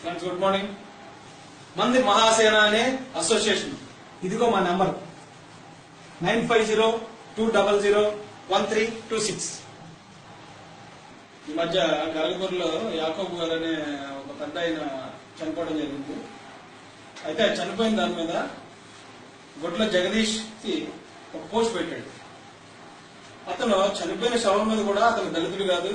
Friends good morning. మంది మహాసేన అనే association, ఇదిగో మా నెంబర్ 9502001326. ఈ మధ్య గలగూరులో యాకోబు గారు అనే ఒక పెద్ద ఆయన చనిపోవడం జరిగింది. అయితే చనిపోయిన దాని మీద గొడ్ల జగదీష్ కి ఒక పోస్ట్ పెట్టాడు. అతను చనిపోయిన శవం మీద కూడా అతను దళితుడు కాదు,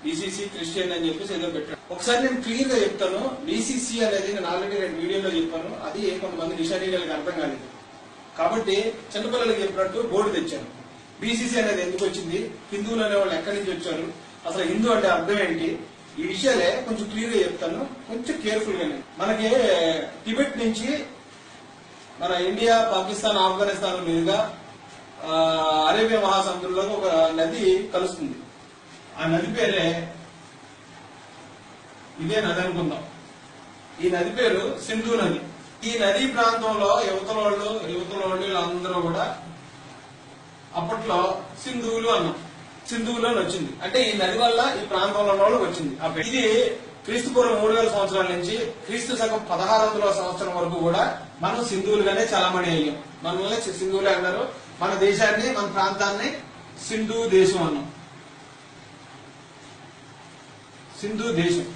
బీసీసీ క్రిస్టియన్ అని చెప్పేసి ఏదో పెట్టాడు. ఒకసారి నేను క్లియర్ గా చెప్తాను. బీసీసీ అనేది నేను ఆల్రెడీ 2 వీడియోలో చెప్పాను. అది కొంతమంది నిషాడీలకు అర్థం కాలేదు కాబట్టి చిన్నపిల్లలకి చెప్పినట్టు బోర్డు తెచ్చాను. బీసీసీ అనేది ఎందుకు వచ్చింది, హిందువులు అనే వాళ్ళు ఎక్కడి నుంచి వచ్చారు, అసలు హిందూ అంటే అర్థం ఏంటి, ఈ విషయాలే కొంచెం క్లియర్ గా చెప్తాను. కొంచెం కేర్ఫుల్ గానే. మనకి టిబెట్ నుంచి మన ఇండియా, పాకిస్తాన్, ఆఫ్ఘనిస్తాన్ మీదుగా అరేబియా మహాసముద్రంలో ఒక నది కలుస్తుంది. ఆ నది పేరే ఇదే నది అనుకుందాం. ఈ నది పేరు సింధు నది. ఈ నదీ ప్రాంతంలో యువతల వాళ్ళు వీళ్ళందరూ కూడా అప్పట్లో సింధువులు అన్నాం. సింధువులు అని వచ్చింది అంటే ఈ నది వల్ల ఈ ప్రాంతంలో ఉన్న వాళ్ళకి వచ్చింది. ఇది క్రీస్తు పూర్వం 3000 సంవత్సరాల నుంచి క్రీస్తు శకం 1600వ సంవత్సరం వరకు కూడా మనం సింధువులుగానే చాలామంది అయ్యాం. మనల్ని సింధువులే అన్నారు. మన దేశాన్ని, మన ప్రాంతాన్ని సింధు దేశం అన్నాం. సింధు దేశం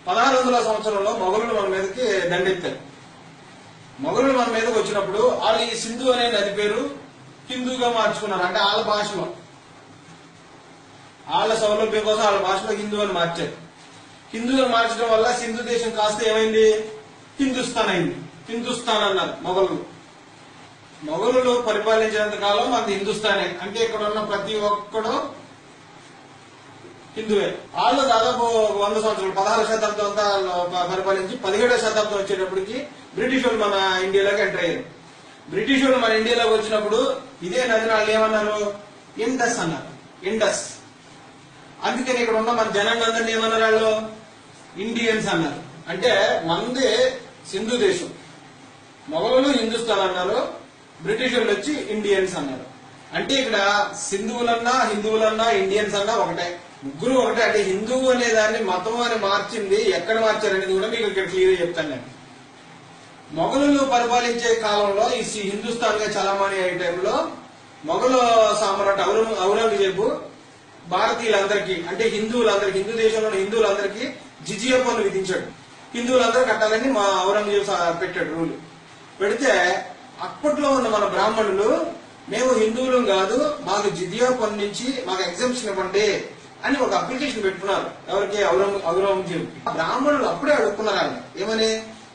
1600వ సంవత్సరంలో మొఘలులు మన మీదకి దండెత్తారు. మొఘలులు మన మీదకి వచ్చినప్పుడు వాళ్ళు ఈ సింధు అనే నది పేరు హిందూగా మార్చుకున్నారు. అంటే వాళ్ళ భాషలో, వాళ్ళ సౌలభ్యం కోసం వాళ్ళ భాషలో హిందూ అని మార్చారు. హిందూ అని మార్చడం వల్ల సింధు దేశం కాస్త ఏమైంది, హిందుస్థాన్ అయింది. హిందుస్థాన్ అన్నారు మొఘలులు. మొఘలులు పరిపాలించినంత కాలం అది హిందుస్థానే. అంటే ఇక్కడ ఉన్న ప్రతి ఒక్కడు హిందువే. వాళ్ళు దాదాపు 100 సంవత్సరాలు 16వ శతాబ్దం అంతా పరిపాలించి 17వ శతాబ్దం వచ్చేటప్పటికి బ్రిటిష్ వాళ్ళు మన ఇండియాలోకి ఎంటర్ అయ్యారు. బ్రిటిష్ వాళ్ళు మన ఇండియాలోకి వచ్చినప్పుడు ఇదే నదిని వాళ్ళు ఏమన్నారు, ఇండస్ అన్నారు. ఇండస్. అందుకని ఇక్కడ ఉన్న మన జనాన్ని అందరినీ ఏమన్నారు వాళ్ళు, ఇండియన్స్ అన్నారు. అంటే మనది సింధు దేశం. మొఘలులు హిందుస్థాన్ అన్నారు, బ్రిటిష్ వాళ్ళు వచ్చి ఇండియన్స్ అన్నారు. అంటే ఇక్కడ హిందువులన్నా ఇండియన్స్ అన్నా ఒకటే, ముగ్గురు ఒకటే. అంటే హిందువు అనే దాన్ని మతం అని మార్చింది ఎక్కడ మార్చారనేది కూడా మీకు ఇక్కడ క్లియర్ చెప్తాను నేను. మొఘలులు పరిపాలించే కాలంలో ఈ హిందుస్థాన్ గా చలామణి అయ్యే టైంలో మొఘలు సామ్రాట్ ఔరంగజేబు భారతీయులందరికీ, అంటే హిందువులందరికీ, హిందూ దేశంలో హిందువులందరికీ జిజియా పన్ను విధించాడు. హిందువులందరూ కట్టాలని మా ఔరంగజేబు పెట్టాడు రూల్. పెడితే అప్పట్లో ఉన్న మన బ్రాహ్మణులు, మేము హిందువులం కాదు, మాకు జిజియా పన్ను నుంచి మాకు ఎగ్జామ్షన్ ఇవ్వండి అని ఒక అప్లికేషన్ పెట్టుకున్నారు. ఎవరికి, ఔరంగజేబు. బ్రాహ్మణులు అప్పుడే అడుక్కున్నారు ఆయన ఏమని,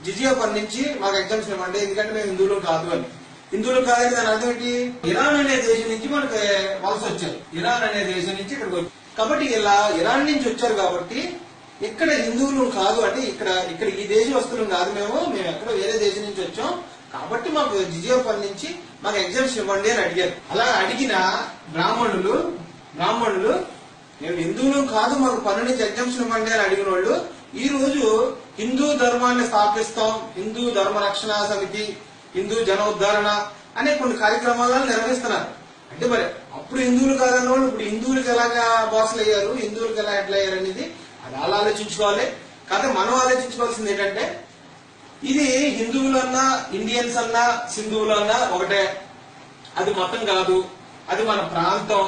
జిజియా పన్ను నుంచి మాకు ఎగ్జామ్షన్ ఇవ్వండి, ఎందుకంటే మేము హిందువులం కాదు అని. హిందువులు కాదని దాని అర్థం ఏంటి, ఇరాన్ అనే దేశం నుంచి మనకి వలస వచ్చారు. ఇరాన్ అనే దేశం నుంచి ఇక్కడికి వచ్చారు కాబట్టి ఇలా ఇరాన్ నుంచి వచ్చారు కాబట్టి ఇక్కడ హిందువులు కాదు, అంటే ఇక్కడ ఈ దేశవస్తులం కాదు, మేము ఎక్కడో వేరే దేశం నుంచి వచ్చాం కాబట్టి మాకు జిజియా పన్ను నుంచి మాకు ఎగ్జామ్షన్ ఇవ్వండి అని అడిగారు. అలా అడిగిన బ్రాహ్మణులు మేము హిందువులు కాదు, మాకు పన్ను నుంచి ఎగ్జామ్షన్ ఇవ్వండి అని అడిగిన వాళ్ళు ఈ రోజు హిందూ ధర్మాన్ని స్థాపిస్తాం, హిందూ ధర్మ రక్షణ సమితి, హిందూ జన ఉద్ధరణ అనే కొన్ని కార్యక్రమాలను నిర్వహిస్తున్నారు. అంటే మరి అప్పుడు హిందువులు కాదన్న వాళ్ళు ఇప్పుడు హిందువులకు ఎలాగా బాసులు అయ్యారు, హిందువులకు ఎలా ఎట్లా అయ్యారు అనేది అది వాళ్ళు ఆలోచించుకోవాలి. కాకపోతే మనం ఆలోచించుకోవాల్సింది ఏంటంటే ఇది హిందువులన్నా, ఇండియన్స్ అన్నా, సింధువులు అన్నా ఒకటే. అది మతం కాదు, అది మన ప్రాంతం.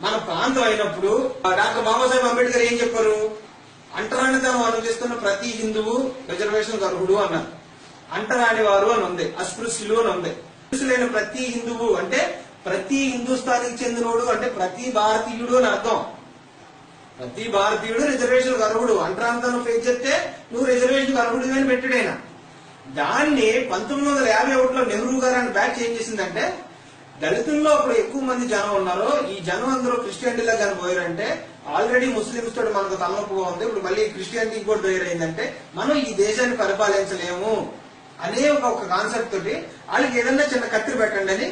మన ప్రాంతం అయినప్పుడు డాక్టర్ బాబాసాహెబ్ అంబేద్కర్ ఏం చెప్పారు, అంటరానితనం అనుభవిస్తున్న ప్రతి హిందువు రిజర్వేషన్ అర్హుడు అన్నారు. అంటరాని వారు అని ఉంది, అస్పృశ్యులు అని ఉంది. అస్పృశ్యులైన ప్రతి హిందువు అంటే ప్రతి హిందుస్థానికి చెందినోడు, అంటే ప్రతి భారతీయుడు అని అర్థం. ప్రతి భారతీయుడు రిజర్వేషన్ అర్హుడు. అంటరానితనం ఫేస్ చేస్తే నువ్వు రిజర్వేషన్ అర్హుడు అని పెట్టాడైనా. దాన్ని 1951లో నెహ్రూ గారు అని బ్యాచ్ ఏం చేసిందంటే, దళితుల్లో అప్పుడు ఎక్కువ మంది జనం ఉన్నారో ఈ జనం అందరూ క్రిస్టియానిటీలో కానీ పోయారంటే, ఆల్రెడీ ముస్లింస్ తోటి మనకు తలనొప్పుగా ఉంది, ఇప్పుడు మళ్ళీ క్రిస్టియానిటీ కూడా తయారైందంటే మనం ఈ దేశాన్ని పరిపాలించలేము అనే ఒక కాన్సెప్ట్ తోటి వాళ్ళకి ఏదన్నా చిన్న కత్తిరి పెట్టండి అని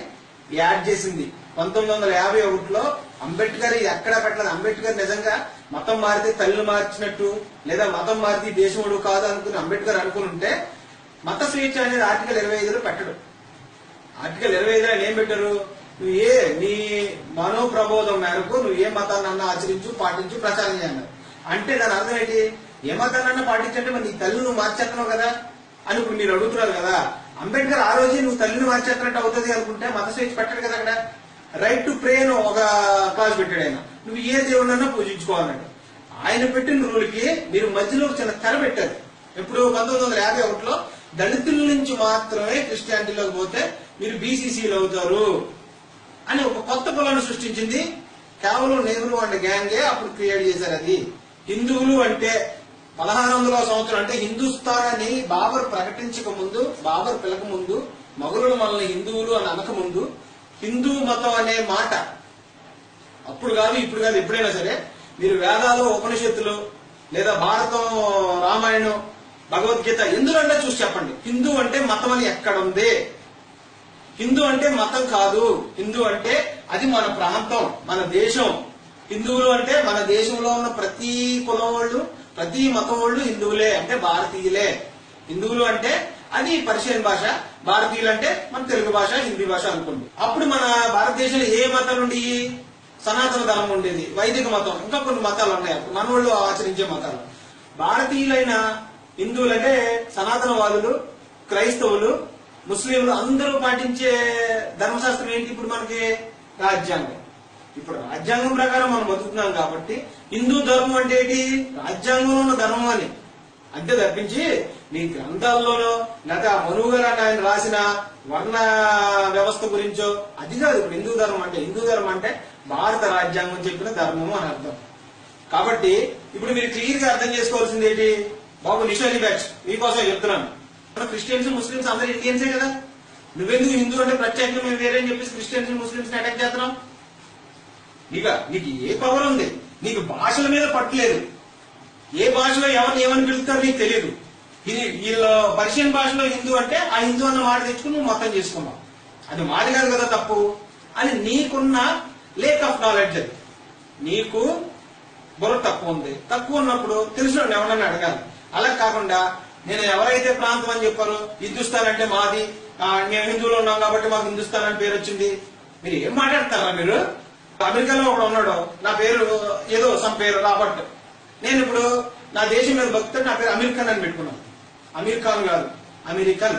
యాడ్ చేసింది. 1951లో అంబేద్కర్ ఎక్కడా పెట్టలేదు. అంబేద్కర్ నిజంగా మతం మారితే తల్లిని మార్చినట్టు, లేదా మతం మారితే దేశముడు కాదు అనుకుని అంబేద్కర్ అనుకుని ఉంటే మత స్వేచ్ఛ అనేది ఆర్టికల్ 25లో పెట్టడు. ఆర్టికల్ 25లో ఆయన ఏం పెట్టారు, నువ్వు నీ మనోప్రబోధం మేరకు నువ్వు ఏ మతాన్ని అన్నా ఆచరించు, పాటించు, ప్రచారం చేయన్నారు. అంటే దాని అర్థం ఏంటి, ఏ మతాన్నన్నా పాటించంటే మరి నీ తల్లి నువ్వు మార్చేస్తున్నావు కదా అని ఇప్పుడు మీరు అడుగుతున్నారు కదా. అంబేద్కర్ ఆ రోజే నువ్వు తల్లిని మార్చేస్తున్నట్టు అవుతుంది అనుకుంటే మత స్వేచ్ఛ పెట్టాడు కదా. అక్కడ రైట్ టు ప్రే అని ఒక క్లాస్ పెట్టాడు ఆయన. నువ్వు ఏ దేవుడినన్నా పూజించుకోవాలన్నాడు. ఆయన పెట్టిన రూల్కి మీరు మధ్యలో చిన్న తెర పెట్టారు. ఎప్పుడు 1951లో దళితుల నుంచి మాత్రమే క్రిస్టియానిటీలోకి పోతే మీరు బీసీసీలు అవుతారు అని ఒక కొత్త కులాన్ని సృష్టించింది కేవలం నెహ్రూ అండ్ గ్యాంగే అప్పుడు క్రియేట్ చేశారు. అది హిందువులు అంటే 1600వ సంవత్సరం అంటే హిందుస్థాన్ అని బాబర్ ప్రకటించక ముందు, బాబర్ పిలక ముందు, మొఘలులు మనల్ని హిందువులు అని అనక ముందు హిందూ మతం అనే మాట అప్పుడు కాదు ఇప్పుడు కాదు ఎప్పుడైనా సరే మీరు వేదాలు, ఉపనిషత్తులు లేదా భారతం, రామాయణం, భగవద్గీత ఎందుకంటే చూసి చెప్పండి. హిందూ అంటే మతం అని ఎక్కడ ఉంది? హిందూ అంటే మతం కాదు. హిందూ అంటే అది మన ప్రాంతం, మన దేశం. హిందువులు అంటే మన దేశంలో ఉన్న ప్రతి కులం వాళ్ళు, ప్రతి మతం వాళ్ళు హిందువులే, అంటే భారతీయులే. హిందువులు అంటే అది పర్షియన్ భాష, భారతీయులు అంటే మన తెలుగు భాష, హిందీ భాష అనుకోండి. అప్పుడు మన భారతదేశంలో ఏ మతం నుండి? సనాతన ధర్మం ఉండేది, వైదిక మతం, ఇంకా కొన్ని మతాలు ఉన్నాయి మన వాళ్ళు ఆచరించే మతాలు. భారతీయులైన హిందువులు అంటే సనాతనవాదులు, క్రైస్తవులు, ముస్లింలు అందరూ పాటించే ధర్మశాస్త్రం ఏంటి? ఇప్పుడు మనకి రాజ్యాంగం. ఇప్పుడు రాజ్యాంగం ప్రకారం మనం బతుకుతున్నాం కాబట్టి హిందూ ధర్మం అంటే ఏంటి? రాజ్యాంగంలో ఉన్న ధర్మం అని అంతే తప్పించి నీ గ్రంథాల్లోనో లేదా మనువు గారు ఆయన రాసిన వర్ణ వ్యవస్థ గురించో అది కాదు. ఇప్పుడు హిందూ ధర్మం అంటే, హిందూ ధర్మం అంటే భారత రాజ్యాంగం చెప్పిన ధర్మము అని అర్థం. కాబట్టి ఇప్పుడు మీరు క్లియర్ గా అర్థం చేసుకోవాల్సింది ఏంటి? బాబు నిషాలి బ్యాచ్ మీకోసం చెప్తున్నాను. క్రిస్టియన్స్, ముస్లిమ్స్ అందరూ ఇండియన్సే కదా. నువ్వెందుకు హిందూ అంటే ప్రత్యేకంగా మేము వేరే అని చెప్పేసి క్రిస్టియన్స్, ముస్లిమ్స్ అటాక్ చేస్తున్నాం? నీకు ఏ పవర్ ఉంది? నీకు భాషల మీద పట్టలేదు. ఏ భాషలో ఎవరిని ఏమని పిలుస్తారో నీకు తెలియదు. వీళ్ళ పర్షియన్ భాషలో హిందూ అంటే ఆ హిందూ అన్న మాట తెచ్చుకుని నువ్వు మొత్తం చేసుకున్నావు. అది మాది కాదు కదా తప్పు అని నీకున్న లేక్ ఆఫ్ నాలెడ్జ్. అది నీకు బుర్ర తక్కువ ఉంది. తక్కువ ఉన్నప్పుడు తెలిసిన ఎవరన్నా అడగాలి. అలా కాకుండా నేను ఎవరైతే ప్రాంతం అని చెప్పారో హిందుస్థాన్ అంటే మాది, మేము హిందువులు ఉన్నాం కాబట్టి మాకు హిందుస్థాన్ అని పేరు వచ్చింది. మీరు ఏం మాట్లాడతారా? మీరు అమెరికాలో ఒకడు ఉన్నాడు, నా పేరు ఏదో సమ్ పేరు రాబర్ట్. నేను ఇప్పుడు నా దేశం మీద భక్తుడు, నా పేరు అమెరికన్ అని పెట్టుకున్నాను. అమీర్ ఖాన్ కాదు, అమెరికన్.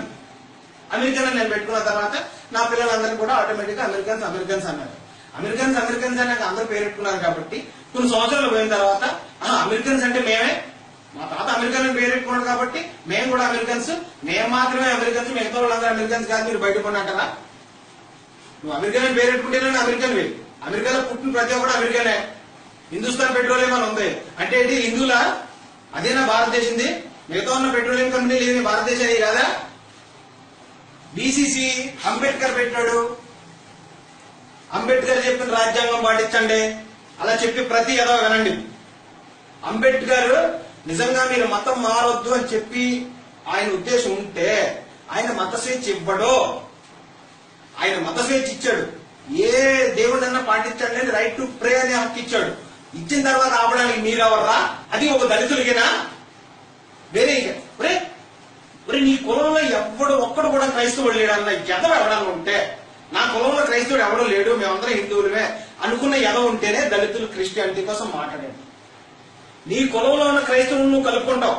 అమెరికన్ అని నేను పెట్టుకున్న తర్వాత నా పిల్లలందరినీ కూడా ఆటోమేటిక్ గా అమెరికన్స్ అన్నారు. అమెరికన్స్ అని అందరూ పేరు పెట్టుకున్నారు. కాబట్టి కొన్ని సంవత్సరాలు పోయిన తర్వాత అమెరికన్స్ అంటే మేమే, మా తాత అమెరికన్ అని పేరు పెట్టుకున్నాడు కాబట్టి మేము కూడా అమెరికన్స్, మేము మాత్రమే అమెరికన్స్, మిగతా వాళ్ళందరూ అమెరికన్స్ కాదు, మీరు బయట కొన్నట్టరా? నువ్వు అమెరికన్ అని పేరు పెట్టుకుంటేనే అమెరికన్ వే. అమెరికాలో పుట్టిన ప్రతి ఒక్కడు అమెరికనే. హిందుస్థాన్ పెట్రోలియం అని ఉంది అంటే ఏంటి? హిందువులా? అదేనా భారతదేశంది? మిగతా ఉన్న పెట్రోలియం కంపెనీలు ఏమి భారతదేశాన్ని కాదా? బీసీసీ అంబేద్కర్ పెట్టాడు. అంబేద్కర్ చెప్పిన రాజ్యాంగం పాటించండి అలా చెప్పి ప్రతి ఏదో వినండి. అంబేద్కర్ నిజంగా మీరు మతం మారొద్దు అని చెప్పి ఆయన ఉద్దేశం ఉంటే ఆయన మత స్వేచ్ఛ ఇవ్వడు. ఆయన మత స్వేచ్ఛ ఇచ్చాడు. ఏ దేవుడన్నా పాటించండి అని రైట్ టు ప్రే అనే హక్కు ఇచ్చాడు. ఇచ్చిన తర్వాత ఆపడానికి మీరెవర్రా? అది ఒక దళితులకేనా? వేరే నీ కులంలో ఎవడు ఒక్కడు కూడా క్రైస్తవుడు లేడన్న ఎదవ ఎవడన్నా ఉంటే, నా కులంలో క్రైస్తవుడు ఎవడో లేడు, మేమందరం హిందువులమే అనుకున్న ఎదవ ఉంటేనే దళితులు క్రిస్టియానిటీ కోసం మాట్లాడాడు. నీ కులంలో ఉన్న క్రైస్తవుడు నువ్వు కలుపుకుంటావు,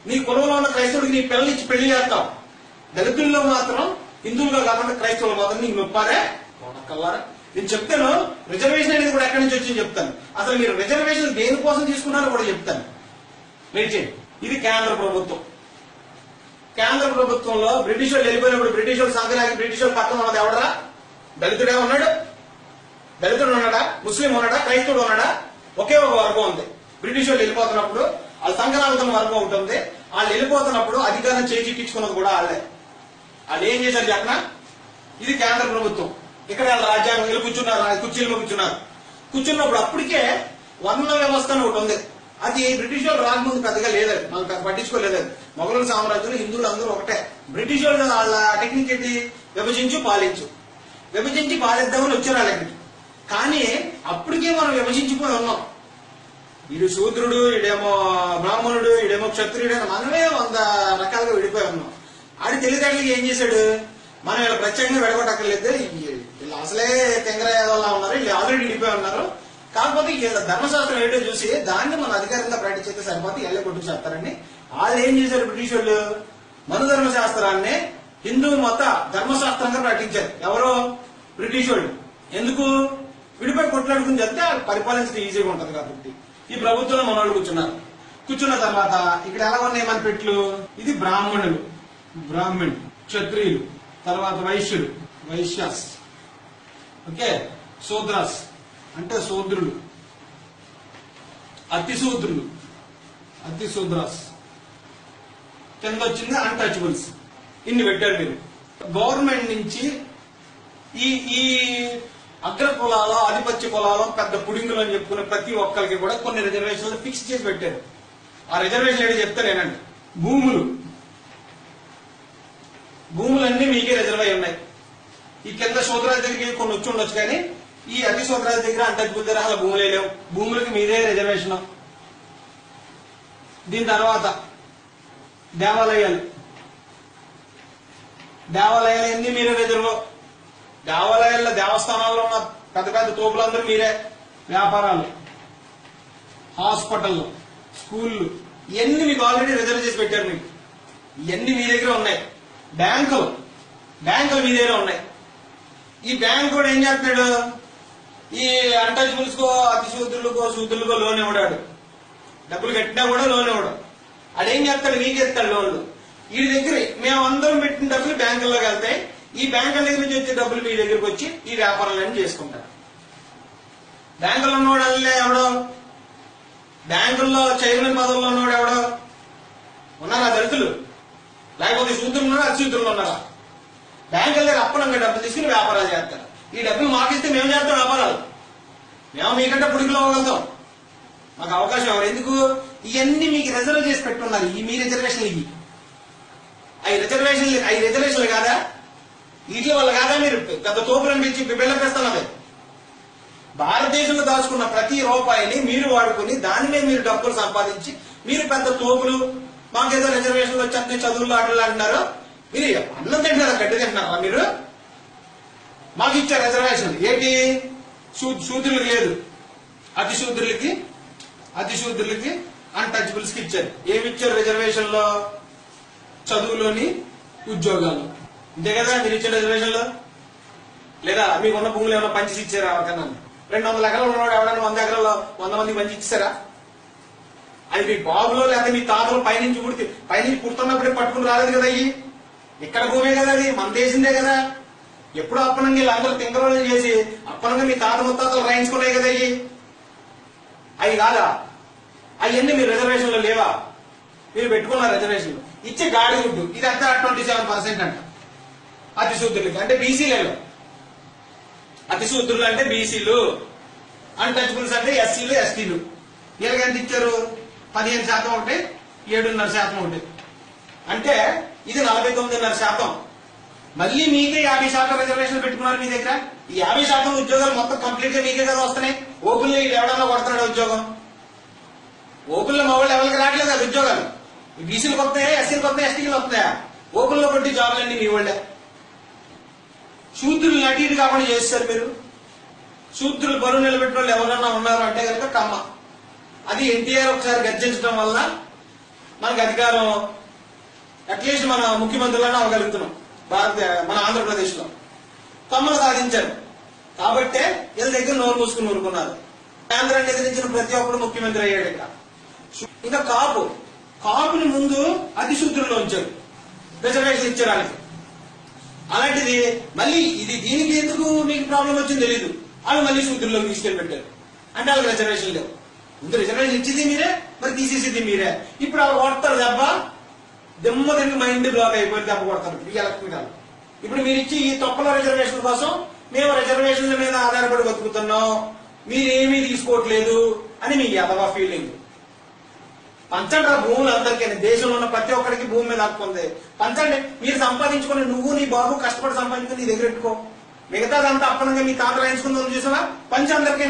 నీ కులంలో ఉన్న క్రైస్తవుడికి నీ పిల్లలు ఇచ్చి పెళ్లి చేస్తావు. దళితుల్లో మాత్రం హిందువులుగా కాకుండా క్రైస్తవులు మాత్రం నీకు నొప్పారే కల్లారా. నేను చెప్తాను రిజర్వేషన్ అనేది కూడా ఎక్కడి నుంచి వచ్చింది చెప్తాను. అసలు మీరు రిజర్వేషన్ దేనికోసం తీసుకున్నారో కూడా చెప్తాను. ఇది కేంద్ర ప్రభుత్వం. కేంద్ర ప్రభుత్వంలో బ్రిటిష్ వాళ్ళు వెళ్ళిపోయినప్పుడు బ్రిటిష్ వాళ్ళు సంఘానికి బ్రిటిష్ వాళ్ళు పక్కన ఉన్నది ఎవడరా? దళితుడే ఉన్నాడు. దళితుడు ఉన్నాడా? ముస్లిం ఉన్నాడా? క్రైస్తవుడు ఉన్నాడా? ఒకే ఒక వర్గం ఉంది. బ్రిటిష్ వాళ్ళు వెళ్ళిపోతున్నప్పుడు వాళ్ళ సంఘనాలుతున్న వర్గం ఉంటుంది. వాళ్ళు వెళ్ళిపోతున్నప్పుడు అధికారం చేజిక్కించుకున్నది కూడా వాళ్ళే. వాళ్ళు ఏం చేశారు చెప్పనా? ఇది కేంద్ర ప్రభుత్వం. ఇక్కడ వాళ్ళ రాజ్యాంగం వెళ్ళి కూర్చున్నారు, కుర్చీలో కూర్చున్నారు. కూర్చున్నప్పుడు అప్పటికే వర్ణ వ్యవస్థ అని ఒకటి ఉంది. అది బ్రిటిష్ వాళ్ళు రాకముందు పెద్దగా లేదండి, మనం పట్టించుకోలేదు. మొఘలుల సామ్రాజ్యంలో హిందువులు అందరూ ఒకటే. బ్రిటిష్ వాళ్ళు వాళ్ళ టెక్నిక్ ఏంటి? విభజించి పాలిద్దామని వచ్చారు వాళ్ళకి. కానీ అప్పటికే మనం విభజించిపోయి ఉన్నాం. వీడు శూద్రుడు, ఈడేమో బ్రాహ్మణుడు, ఈడేమో క్షత్రియుడు అని మనమే 100 రకాలుగా విడిపోయి ఉన్నాం. ఆడి తెలివితేటలకి ఏం చేశాడు? మనం ఇలా ప్రత్యేకంగా విడగొట్టక్కర్లేదు, వీళ్ళు అసలే తెంగరాయాదోళ్ళ ఉన్నారు, వీళ్ళు ఆల్రెడీ విడిపోయి ఉన్నారు, కాకపోతే వీళ్ళ ధర్మశాస్త్రం ఏంటో చూసి దాన్ని మన అధికారంగా ప్రాక్టీస్ చేస్తే సరిపోతే ఎల్ల కొట్టుకు చెప్తారని వాళ్ళు ఏం చేశారు బ్రిటిష్ వాళ్ళు, మను ధర్మశాస్త్రాన్ని హిందూ మత ధర్మశాస్త్రంగా ప్రకటించారు. ఎవరో బ్రిటిష్ వాళ్ళు. ఎందుకు? విడిపోయి కొట్లాడుకుని చెప్తే పరిపాలించడం ఈజీగా ఉంటది కాబట్టి. ఈ ప్రభుత్వంలో మన వాళ్ళు కూర్చున్న తర్వాత ఇక్కడ ఎలా ఉన్నాయి మన పెట్లు? ఇది బ్రాహ్మణులు, క్షత్రియులు, తర్వాత వైశ్యులు, వైశ్యాస్, ఓకే, శూద్రాస్ అంటే శూద్రులు, అతిశూద్రాస్, కింద వచ్చింది అన్టచబుల్స్. ఇన్ని పెట్టారు మీరు. గవర్నమెంట్ నుంచి ఈ అగ్ర కులాలు, ఆధిపత్య కులాలు, పెద్ద పుడింగులు అని చెప్పుకునే ప్రతి ఒక్కరికి కూడా కొన్ని రిజర్వేషన్లు ఫిక్స్ చేసి పెట్టారు. ఆ రిజర్వేషన్ ఏంటి చెప్తానేనండి. భూములన్నీ మీకే రిజర్వ్ అయి ఉన్నాయి. ఈ కింద శూద్రాల దగ్గరికి కొన్ని వచ్చి ఉండొచ్చు, కానీ ఈ అతి శూద్రాల దగ్గర అన్టచబుల్ దగ్గర అసలు భూములే లేవు. భూములకి మీదే రిజర్వేషన్. దీని తర్వాత దేవాలయాలు అన్ని మీరే రిజర్వ్. దేవాలయాల్లో, దేవస్థానాల్లో ఉన్న పెద్ద పెద్ద తోపులందరూ మీరే. వ్యాపారాలు, హాస్పిటల్, స్కూళ్ళు ఇవన్నీ మీకు ఆల్రెడీ రిజర్వ్ చేసి పెట్టారు. మీకు ఇవన్నీ మీ దగ్గర ఉన్నాయి. బ్యాంకులు మీ దగ్గర ఉన్నాయి. ఈ బ్యాంక్ కూడా ఏం చేస్తున్నాడు? ఈ అన్టచబుల్స్ కో, శూద్రులకో లోన్ ఇవ్వడాడు. డబ్బులు కట్టినా కూడా లోన్ ఇవ్వడం. అదేం చేస్తాడు? మీకే ఇస్తాడు లోన్లు. వీడి దగ్గర మేమందరం పెట్టిన డబ్బులు బ్యాంకుల్లోకి వెళ్తాయి. ఈ బ్యాంకుల దగ్గర నుంచి వచ్చే డబ్బులు మీ దగ్గరకు వచ్చి ఈ వ్యాపారాలన్నీ చేసుకుంటారు. బ్యాంకుల్లో ఉన్నవాడు ఎవడో, బ్యాంకుల్లో చైర్మన్ పదవుల్లో ఉన్నవాడు ఎవడో ఉన్నారా? దళితులు, లేకపోతే శూద్రులు ఉన్నారా, అతిశూద్రులు ఉన్నారా? బ్యాంకుల దగ్గర అప్పనంగా డబ్బులు తీసుకుని వ్యాపారాలు చేస్తారు. ఈ డబ్బులు మాకిస్తే మేము చేస్తాం వ్యాపారాలు. మేము మీకంటే పుడికిలో అవ్వగలుగుతాం. మాకు అవకాశం ఎవరు? ఎందుకు? ఇవన్నీ మీకు రిజర్వ్ చేసి పెట్టున్నారు. ఈ మీ రిజర్వేషన్లు ఇవి. అవి రిజర్వేషన్లు కాదా? వీటి వల్ల కాదా మీరు పెద్ద తోపులను పెంచి బిళ్ళపేస్తున్నది? భారతదేశంలో దాచుకున్న ప్రతి రూపాయిని మీరు వాడుకుని దానినే మీరు డబ్బులు సంపాదించి మీరు పెద్ద తోపులు, మాకేదో రిజర్వేషన్లు వచ్చి చదువులు ఆటలు అంటున్నారు. మీరు అన్నం తింటున్నారా? గడ్డి తింటున్నారా మీరు? మాకు ఇచ్చారు రిజర్వేషన్. ఏంటి? శూద్రులకు లేదు, అతిశూద్రులకి అన్టచబుల్స్ కి ఇచ్చారు. ఏమిచ్చారు రిజర్వేషన్ లో? చదువులోని, ఉద్యోగాలు. ఇంతే కదా మీరు ఇచ్చిన రిజర్వేషన్లో? లేదా మీకున్న భూములు ఏమైనా పంచి ఇచ్చారా? ఎవరికన్నా 200 ఎకరాలు ఉన్నవాడు ఎవడన్నా 100 ఎకరాల్లో 100 మందికి పంచి ఇచ్చారా? అది మీ బాబులో లేదా మీ తాతలు పైనుంచి పుడుతున్నప్పుడే పట్టుకుని రాలేదు కదా. అయ్యి ఇక్కడ భూమే కదా, అది మన దేశందే కదా. ఎప్పుడో అప్పనంగా వీళ్ళందరూ తింగరోళ్ళు చేసి అప్పనంగా మీ తాత ముత్తాతలు రాయించుకున్నాయి కదా. అవి కాదా? అవన్నీ మీరు రిజర్వేషన్లో లేవా? మీరు పెట్టుకున్న రిజర్వేషన్లు ఇచ్చే గాడి గుడ్డు ఇదంతా 27% అంట అతిశూద్రులకి. అంటే బీసీలలో అతిశూద్రులు అంటే బీసీలు, అన్టచబుల్స్ అంటే ఎస్సీలు, ఎస్టీలు. వీళ్ళకి ఎంత ఇచ్చారు? 15% ఒకటి, 7.5% ఒకటి. అంటే ఇది 49.5%. మళ్ళీ మీకే 50% రిజర్వేషన్ పెట్టుకున్నారు మీ దగ్గర. ఈ 50% ఉద్యోగాలు మొత్తం కంప్లీట్ గా మీకే కదా వస్తున్నాయి. ఓపెన్లో ఎవడన్నా కొడుతున్నాడు ఉద్యోగం? ఓపెన్లో మా వాళ్ళు ఎవరికి రావట్లేదు అది ఉద్యోగాలు. బీసీలకు వస్తాయా, ఎస్సీలకు వస్తాయా, ఎస్టీలకు వస్తాయా? ఓపెన్లో కొట్టి జాబులన్నీ మీ వాళ్ళే. శూద్రులు అటు ఇటు కాకుండా చేస్తారు మీరు. శూద్రులు బరువు నిలబెట్టిన వాళ్ళు ఎవరన్నా ఉన్నారు అంటే కనుక కమ్మ. అది ఎన్టీఆర్ ఒకసారి గర్జించడం వల్ల మనకు అధికారం అట్లీస్ట్ మన ముఖ్యమంత్రులను అవ్వగలుగుతున్నాం. మన ఆంధ్రప్రదేశ్ లో కమ్మలు సాధించారు కాబట్టే వీళ్ళ దగ్గర నోరు మూసుకుని ఊరుకున్నారు. కేంద్రాన్ని ఎదిరించిన ప్రతి ఒక్కరు ముఖ్యమంత్రి అయ్యాడు. ఇంకా కాపుని ముందు అతిశూద్రుల్లో ఉంచారు, రిజర్వేషన్ ఇచ్చడానికి. అలాంటిది మళ్ళీ దీనికి ఎందుకు మీకు ప్రాబ్లం వచ్చింది తెలీదు. వాళ్ళు మళ్ళీ శూద్రుల్లోకి తీసుకెళ్లి పెట్టారు. అంటే వాళ్ళకి రిజర్వేషన్ లేవు. ముందు రిజర్వేషన్ ఇచ్చింది మీరే, మరి తీసేసింది మీరే. ఇప్పుడు వాళ్ళు కొడతారు దెబ్బ, దెమ్మ తిరిగి మైండ్ బ్లాక్ అయిపోయి దెబ్బ కొడతారు ఈ ఎలక్ట్రికల్. ఇప్పుడు మీరు ఇచ్చి ఈ తొక్కల రిజర్వేషన్ కోసం మేము రిజర్వేషన్ల మీద ఆధారపడి బతుకుతున్నాం, మీరేమీ తీసుకోవట్లేదు అని మీ యదవ ఫీలింగ్. పంచండి భూములు అందరికీ, దేశంలో ఉన్న ప్రతి ఒక్కరికి భూమి మీద హక్కు ఉంది. పంచండి. మీరు సంపాదించుకుని నువ్వు నీ బాబు కష్టపడి సంపాదించుకుని నీ దగ్గర పెట్టుకో. మిగతాదంతా అప్పనంగా మీ తాత రాయించుకుందాం చూసావా? పంచ అందరికీ.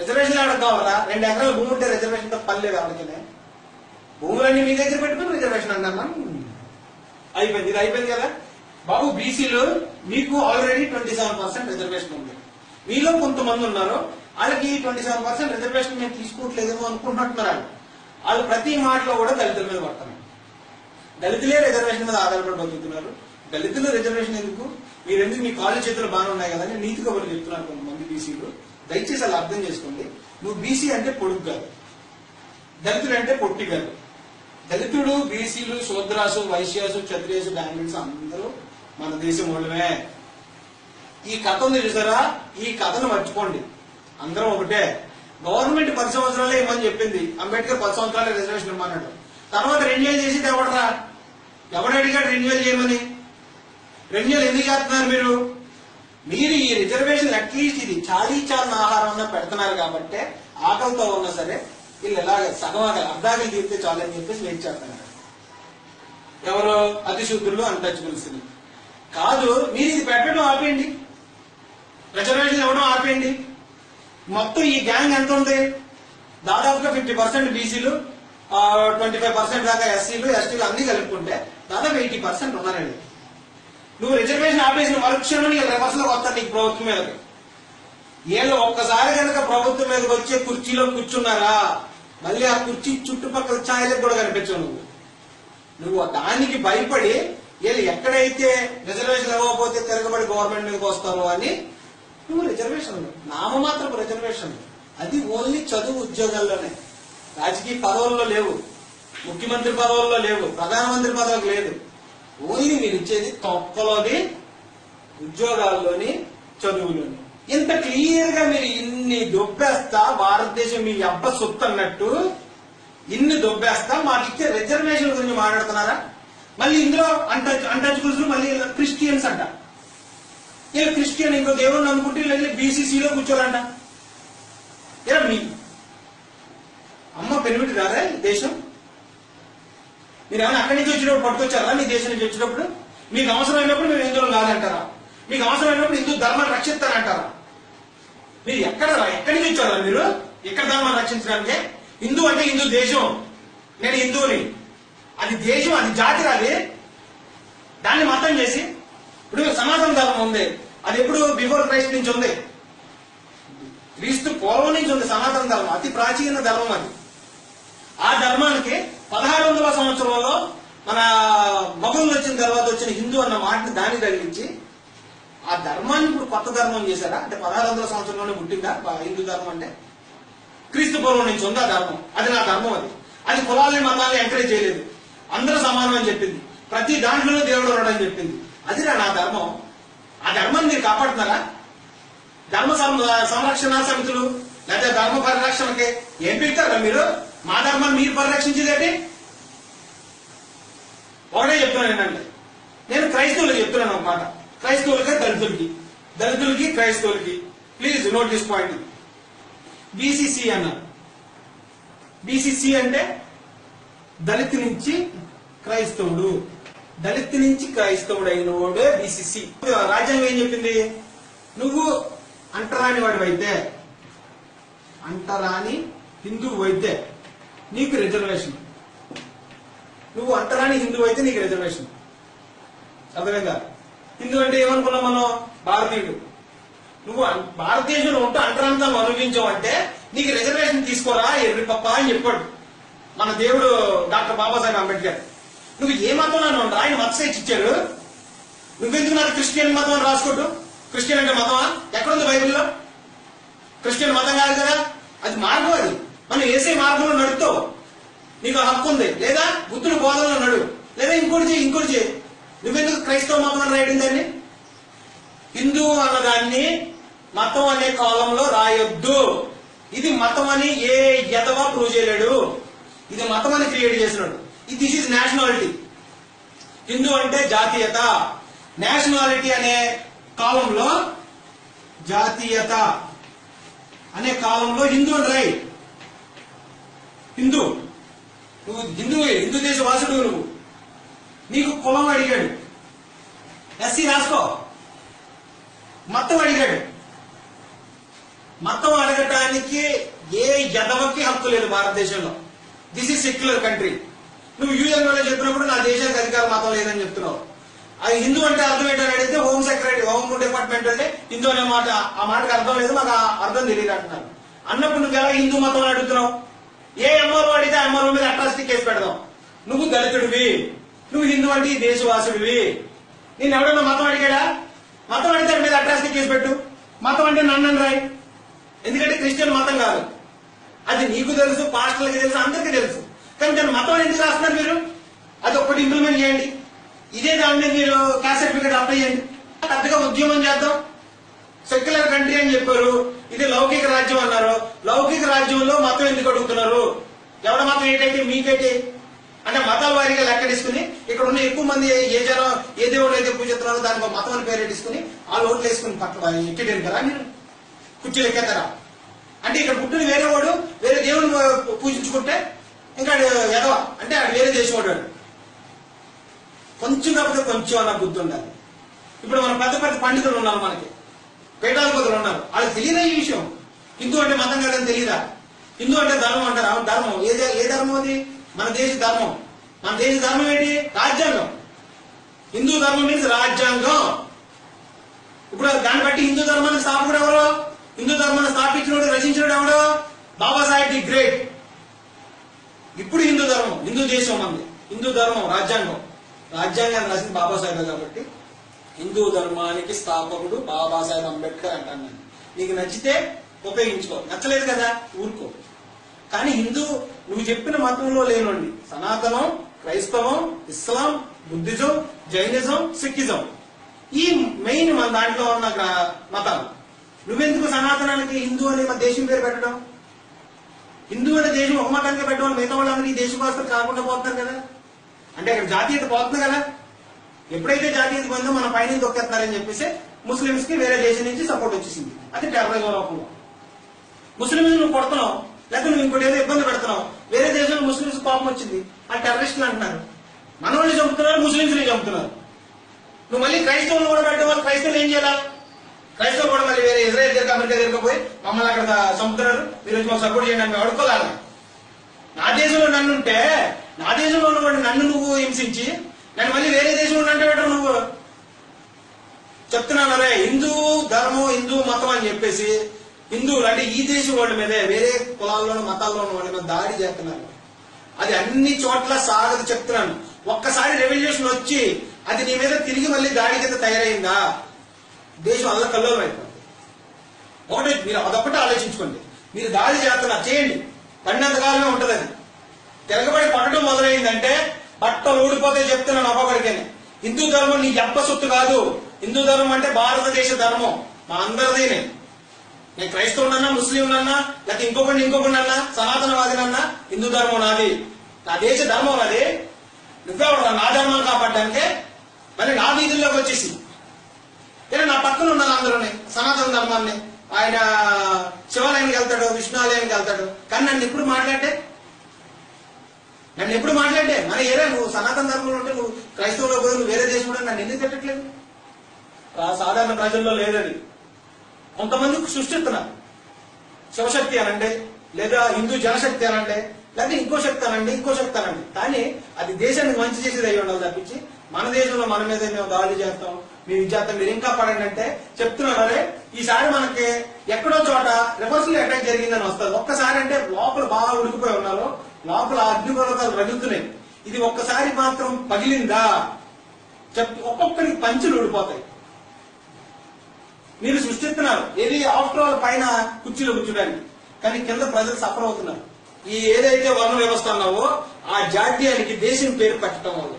రిజర్వేషన్ ఎవరికి కావాలా? 2 ఎకరాల భూమి ఉంటే రిజర్వేషన్ తో పని లేదు ఎవరికైనా. భూములన్నీ మీ దగ్గర పెట్టుకుని రిజర్వేషన్ అన్నా అయిపోయింది. ఇది అయిపోయింది కదా బాబు. బీసీలో మీకు ఆల్రెడీ 27% రిజర్వేషన్ ఉంది. మీలో కొంతమంది ఉన్నారు వాళ్ళకి 27% రిజర్వేషన్ మేము తీసుకోవట్లేదేమో అనుకుంటున్నారు. వాళ్ళు ప్రతి మాటలో కూడా దళితుల మీద పడుతున్నారు. దళితులే రిజర్వేషన్ మీద ఆధారపడి బతుకుతున్నారు. దళితులు రిజర్వేషన్ ఎందుకు? మీరెందుకు మీ కాలేజ్ చేతులు బాగానే ఉన్నాయి కదా అని నీతి కబుర్లు చెప్తున్నారు కొంతమంది బీసీలు. దయచేసి అలా అర్థం చేసుకోండి. నువ్వు బీసీ అంటే పొడుగు కాదు, దళితుడు అంటే పొట్టి కాదు. దళితుడు, బీసీలు, శూద్రాసు, వైశ్యాసు, క్షత్రియాసు, బ్రాహ్మణ్స్ అందరూ మన దేశం వాళ్ళమే. ఈ కథ ఉంది చూసారా, ఈ కథను మర్చిపోండి. అందరం ఒకటే. గవర్నమెంట్ 10 సంవత్సరాలే ఇవ్వమని చెప్పింది. అంబేద్కర్ 10 సంవత్సరాలే రిజర్వేషన్ ఇవ్వమన్నాడు. తర్వాత రెన్యువల్ చేసి ఎవడరా? ఎవడు అడిగాడు రెన్యువల్ చేయమని? రెన్యువల్ ఎందుకు చేస్తున్నారు మీరు? మీరు ఈ రిజర్వేషన్ అట్లీస్ట్ ఇది చాలీచాలన ఆహారం అన్నా పెడుతున్నారు కాబట్టి ఆకలితో ఉన్నా సరే వీళ్ళు ఎలాగ సగం అర్ధాకలి తీరితే చాలు అని చెప్పేసి వెయిట్ చేస్తున్నారు. ఎవరు? అతిశుద్ధులు, అన్టచబుల్స్ కాదు. మీరు ఇది పెట్టడం ఆపేయండి, రిజర్వేషన్ ఇవ్వడం ఆపేయండి. మొత్తం ఈ గ్యాంగ్ ఎంత ఉంది? దాదాపుగా 50% బీసీలు, 25% దాకా ఎస్సీలు, ఎస్టీలు అన్ని కలుపుకుంటే దాదాపు 80% ఉన్నారండి. నువ్వు రిజర్వేషన్ ఆపేసిన మరుక్షణం రివర్స్ లో వస్తారు నీకు ప్రభుత్వం మీదకి. వీళ్ళు ఒక్కసారి కనుక ప్రభుత్వం మీదకి వచ్చే కుర్చీలో కూర్చున్నారా, మళ్ళీ ఆ కుర్చీ చుట్టుపక్కల ఛాయలకు కూడా కనిపించవు. నువ్వు దానికి భయపడి వీళ్ళు ఎక్కడైతే రిజర్వేషన్ ఇవ్వకపోతే తిరగబడి గవర్నమెంట్ మీదకి వస్తారో అని నువ్వు రిజర్వేషన్, నామమాత్రపు రిజర్వేషన్. అది ఓన్లీ చదువు ఉద్యోగాల్లోనే, రాజకీయ పదవుల్లో లేవు, ముఖ్యమంత్రి పదవుల్లో లేవు, ప్రధానమంత్రి పదవికి లేదు. ఓన్లీ మీరు ఇచ్చేది తొక్కలోని ఉద్యోగాల్లోని, చదువులోని. ఇంత క్లియర్ గా మీరు ఇన్ని దొబ్బేస్తా భారతదేశం మీ అబ్బ సొత్తు అన్నట్టు ఇన్ని దొబ్బేస్తా మాకు ఇచ్చే రిజర్వేషన్ గురించి మాట్లాడుతున్నారా? మళ్ళీ ఇందులో అన్టచబుల్స్ మళ్ళీ క్రిస్టియన్స్ అంట. ఇలా క్రిస్టియన్ ఇంకో దేవుడిని అనుకుంటే వీళ్ళు బీసీసీలో కూర్చోరంట. ఇలా మీ అమ్మ పెనిమిటి రాదా ఈ దేశం? మీరు ఏమైనా అక్కడి నుంచి వచ్చినప్పుడు పట్టుకొచ్చారా? మీ దేశం నుంచి వచ్చినప్పుడు మీకు అవసరమైనప్పుడు మీరు హిందువులు కాదంటారా? మీకు అవసరమైనప్పుడు హిందూ ధర్మాన్ని రక్షిస్తారంటారా? మీరు ఎక్కడి నుంచి వచ్చారా? మీరు ఎక్కడ ధర్మాన్ని రక్షించడానికి? హిందూ అంటే హిందూ దేశం, నేను హిందువుని. అది దేశం, అది జాతి రాలి దాన్ని మతం చేసి. ఇప్పుడు సనాతన ధర్మం ఉంది, అది ఎప్పుడు బిఫోర్ క్రైస్ట్ నుంచి ఉంది, క్రీస్తు పూర్వం నుంచి ఉంది. సనాతన ధర్మం అతి ప్రాచీన ధర్మం. అది ఆ ధర్మానికి 1600వ సంవత్సరంలో మన మొఘలు వచ్చిన తర్వాత వచ్చిన హిందూ అన్న మాటని దాన్ని తగిలించి ఆ ధర్మాన్ని ఇప్పుడు కొత్త ధర్మం చేశారా? అంటే 1600వ సంవత్సరంలోనే పుట్టిందా హిందూ ధర్మం? అంటే క్రీస్తు పూర్వం నుంచి ఉంది ఆ ధర్మం. అది నా ధర్మం. అది కులాలని మతాలని ఎంకరేజ్ చేయలేదు, అందరూ సమానం అని చెప్పింది, ప్రతి దాంట్లోనే దేవుడు ఉన్నాడని చెప్పింది. అది నా ధర్మం. ఆ ధర్మాన్ని మీరు కాపాడుతున్నారా? ధర్మ సంరక్షణ సమితులు లేదా ధర్మ పరిరక్షణకి ఏం పెడతారా మీరు? మా ధర్మాన్ని మీరు పరిరక్షించేదేంటి? ఒకటే చెప్తున్నాను ఏంటంటే, నేను క్రైస్తవులకు చెప్తున్నాను ఒక మాట. క్రైస్తవులకి దళితులకి, దళితులకి క్రైస్తవులకి please note this point. BCC అన్నారు. బీసీసీ అంటే దళితు నుంచి క్రైస్తవుడు, దళితు నుంచి క్రైస్తవుడు అయిన వాడే బీసీసీ. రాజ్యాంగం ఏం చెప్పింది? నువ్వు అంటరాని వాడు అయితే, అంటరాని హిందువు అయితే నీకు రిజర్వేషన్. నువ్వు అంటరాని హిందువు అయితే నీకు రిజర్వేషన్. అర్థమైందా? హిందూ అంటే ఏమనుకున్నాం మనం? భారతీయుడు. నువ్వు భారతదేశంలో ఉంటూ అంటరాంతాలు అనుభవించావు అంటే నీకు రిజర్వేషన్ తీసుకోరా ఎర్రి పప్ప అని చెప్పాడు మన దేవుడు డాక్టర్ బాబాసాహెబ్ అంబేద్కర్. నువ్వు ఏ మతంలో ఉండరా? ఆయన మత సైట్స్ ఇచ్చారు. నువ్వెందుకు నాకు క్రిస్టియన్ మతం అని రాసుకోడు? క్రిస్టియన్ అంటే మతమా? ఎక్కడుంది బైబిల్లో? క్రిస్టియన్ మతం కాదు కదా, అది మార్గం. అది మనం వేసే మార్గంలో నడుపుతావు, నీకు హక్కు ఉంది. లేదా బుద్ధుడు బోధనలో నడు, లేదా ఇంకోటి చేయి. నువ్వెందుకు క్రైస్తవ మతం అని రాయడం? దాన్ని హిందూ అన్నదాన్ని మతం అనే కాలంలో రాయొద్దు. ఇది మతం అని ఏ ఎదవా ప్రూవ్ చేయలేడు. ఇది మతం అని క్రియేట్ చేసినాడు. This is nationality. హిందూ అంటే జాతీయత. నేషనాలిటీ అనే కాలంలో, జాతీయత అనే కాలంలో హిందూ అని రాయి. హిందూ, నువ్వు హిందూ దేశ వాసుడు. నువ్వు నీకు కులం అడిగాడు, ఎస్సీ రాసుకో. మతం అడిగాడు, మతం అడగటానికి ఏ ఎదవకి హక్కు లేదు భారతదేశంలో. This is secular country. నువ్వు యూఎన్ఓ చెప్పినప్పుడు నా దేశానికి అధికార మతం లేదని చెప్తున్నావు. అది హిందూ అంటే అర్థం ఏంటని అడిగితే హోమ్ డిపార్ట్మెంట్ అంటే హిందూ అనే మాట, ఆ మాటకు అర్థం లేదు, మాకు అర్థం తెలియదు అంటున్నారు. అన్నప్పుడు నువ్వు ఎలా హిందూ మతం అని అడుగుతున్నావు? ఏ ఎంఆర్ఓ అడిగితే ఆ ఎంఆర్ఓ మీద అట్రాసిటీ కేసు పెడదాం. నువ్వు దళితుడివి, నువ్వు హిందూ అంటే దేశవాసుడివి. నేను ఎవడన్నా మతం అడిగాడా? మతం అడిగితే మీద అట్రాసిటీ కేసు పెట్టు. మతం అంటే నన్ను రాయి. ఎందుకంటే క్రిస్టియన్ మతం కాదు. అది నీకు తెలుసు, పాస్టర్లకి తెలుసు, అందరికీ తెలుసు. కానీ దాని మతం ఎందుకు రాస్తున్నారు మీరు? అది ఒక్కటి ఇంప్లిమెంట్ చేయండి. ఇదే దాన్ని మీరు క్యాస్ట్ సర్టిఫికేట్ అప్లై చేయండి. పెద్దగా ఉద్యమం చేద్దాం. సెక్యులర్ కంట్రీ అని చెప్పారు, ఇది లౌకిక రాజ్యం అన్నారు. లౌకిక రాజ్యంలో మతం ఎందుకు అడుగుతున్నారు? ఎవడ మతం ఏంటంటే మీకేంటి అంటే మతాల వారీగా లెక్క తీసుకుని ఇక్కడ ఉన్న ఎక్కువ మంది ఏ జనం ఏ దేవుడు అయితే పూజిస్తున్నారో దానికి ఒక మతం అని పేరు తీసుకుని ఆ ఓట్లు వేసుకుని పట్ల ఎక్కేటారు కదా మీరు కుర్చీలు ఎక్కేతారా? అంటే ఇక్కడ పుట్టిన వేరే వాడు వేరే దేవుని పూజించుకుంటే ఇంకా ఎదవ అంటే ఆడు వేరే దేశం వాడు. కొంచెం కాకపోతే కొంచెం అన్న బుద్ధి ఉండాలి. ఇప్పుడు మన పెద్ద పెద్ద పండితులు ఉన్నారు, మనకి పీఠాధిపతులు ఉన్నారు, వాళ్ళకి తెలియదా ఈ విషయం? హిందూ అంటే మతం కాదని తెలియదా? హిందూ అంటే ధర్మం అంటారా? ధర్మం ఏ ధర్మం అది? మన దేశ ధర్మం. మన దేశ ధర్మం ఏంటి? రాజ్యాంగం. హిందూ ధర్మం మీన్స్ రాజ్యాంగం. ఇప్పుడు దాన్ని బట్టి హిందూ ధర్మాన్ని స్థాపకుడు ఎవరు? హిందూ ధర్మాన్ని స్థాపించినోడు రచించినోడు ఎవడు? Babasaheb the great. ఇప్పుడు హిందూ ధర్మం, హిందూ దేశం మంది, హిందూ ధర్మం రాజ్యాంగం. రాజ్యాంగాన్ని రాసింది బాబాసాహెబ్ కాబట్టి హిందూ ధర్మానికి స్థాపకుడు బాబాసాహెబ్ అంబేద్కర్ అంటాను నేను. నీకు నచ్చితే ఉపయోగించుకో, నచ్చలేదు కదా ఊరుకో. కానీ హిందూ నువ్వు చెప్పిన మతంలో లేనండి సనాతనం, క్రైస్తవం, ఇస్లాం, బుద్ధిజం, జైనిజం, సిక్కిజం, ఈ మెయిన్ మన దాంట్లో ఉన్న మతాలు. నువ్వెందుకు సనాతనానికి హిందూ అనే దేశం పేరు పెట్టడం? హిందూ అనే దేశం ఒక మతానికి పెట్టడం, మిగతా వాళ్ళందరూ ఈ దేశవాసులు కాకుండా పోతున్నారు కదా. అంటే అక్కడ జాతీయత పోతుంది కదా. ఎప్పుడైతే జాతీయత పోయిందో మన పైన దొక్కేస్తున్నారని చెప్పేసి ముస్లింస్ కి వేరే దేశం నుంచి సపోర్ట్ వచ్చేసింది. అది టెర్రరిజం రూపంలో. ముస్లింస్ నువ్వు కొడుతున్నావు, లేకపోతే నువ్వు ఇంకోటి ఏదో ఇబ్బంది పెడుతున్నావు, వేరే దేశంలో ముస్లింస్ కోపం వచ్చింది, ఆ టెర్రరిస్టులు అంటున్నారు. మన వాళ్ళని చంపుతున్నారు, ముస్లింస్ ని చంపుతున్నారు. నువ్వు మళ్ళీ క్రైస్తవులు కూడా పెట్టే వాళ్ళు క్రైస్తవులు ఏం చేయాలి? క్రైస్తవులు కూడా మళ్ళీ వేరే ఇజ్రాయెల్ దగ్గర అమెరికా దగ్గర పోయి మమ్మల్ని అక్కడ చంపుతున్నారు, మీరు వచ్చి మాకు సపోర్ట్ చేయండి అని అడుకోవాలి. నా దేశంలో నన్ను ఉంటే, నా దేశంలో ఉన్నవాడు నన్ను నువ్వు హింసించి నన్ను మళ్ళీ వేరే దేశంలో ఉన్నట్టు పెట్టడం నువ్వు. చెప్తున్నాను రే, హిందూ ధర్మం, హిందూ మతం అని చెప్పేసి హిందువులు అంటే ఈ దేశం వాళ్ళ మీదే వేరే కులాల్లోనూ మతాల్లోనూ వాళ్ళ మీద దాడి చేస్తున్నారు. అది అన్ని చోట్ల సాగదు. చెప్తున్నాను, ఒక్కసారి రెవల్యూషన్ వచ్చి అది నీ మీద తిరిగి మళ్ళీ దాడి కింద తయారైందా దేశం అల్లకల్లోలం అయిపోతుంది. ఒకటి మీరు అదొక్కటే ఆలోచించుకోండి. మీరు దాడి చేస్తున్నారు, చేయండి, పడినంతకాలమే ఉంటది. అది తిరగబడి పడటం మొదలైందంటే బట్టలు ఊడిపోతే చెప్తున్నాను ఒక్కొక్కడికని. హిందూ ధర్మం నీ అబ్బ సొత్తు కాదు. హిందూ ధర్మం అంటే భారతదేశ ధర్మం, మా అందరిదేనే. నేను క్రైస్తవునన్నా, ముస్లింనన్నా, లేకపోతే ఇంకొకటి అన్నా, సనాతనవాదినన్నా, హిందూ ధర్మం నాది, నా దేశ ధర్మం నాది. నువ్వే నా ధర్మం కాపాడటానికే మళ్ళీ నా వీధుల్లోకి వచ్చేసి ఇలా నా పక్కన ఉన్నారు అందరూనే సనాతన ధర్మాన్ని. ఆయన శివాలయానికి వెళ్తాడు, విష్ణువాలయానికి వెళ్తాడు, కానీ నన్ను ఎప్పుడు మాట్లాడే మన ఏరే నువ్వు సనాతన ధర్మంలో ఉంటే నువ్వు క్రైస్తవులో పోయి నువ్వు వేరే దేశం కూడా నన్ను ఎందుకు తిట్టట్లేదు? సాధారణ ప్రజల్లో లేదని కొంతమంది సృష్టిస్తున్నారు. శివశక్తి అనండి, లేదా హిందూ జనశక్తి అనండి, లేదా ఇంకో శక్తి అనండి. కానీ అది దేశానికి మంచి చేసేది అయ్యి ఉండాలి తప్పించి మన దేశంలో మన మీద మేము దాడి చేస్తాం, మేము చేస్తాం, మీరు ఇంకా పడండి అంటే చెప్తున్నాను. అరే ఈసారి మనకి ఎక్కడో చోట రివర్సల్ అటాక్ జరిగిందని వస్తుంది. ఒక్కసారి అంటే లోపల బాగా ఉడికిపోయి ఉన్నారు, లోపల అగ్నిపర్వతాలు రగులుతున్నాయి. ఇది ఒక్కసారి మాత్రం పగిలిందా ఒక్కొక్కరికి పంచులు ఊడిపోతాయి. మీరు సృష్టిస్తున్నారు ఏది ఆఫ్టర్ ఆల్ పైన కుర్చీలో కూర్చోడానికి, కానీ కింద ప్రజలు సఫర్ అవుతున్నారు. ఈ ఏదైతే వర్ణ వ్యవస్థ అన్నావో ఆ జాడ్యానికి దేశం పేరు పెట్టడం వల్ల,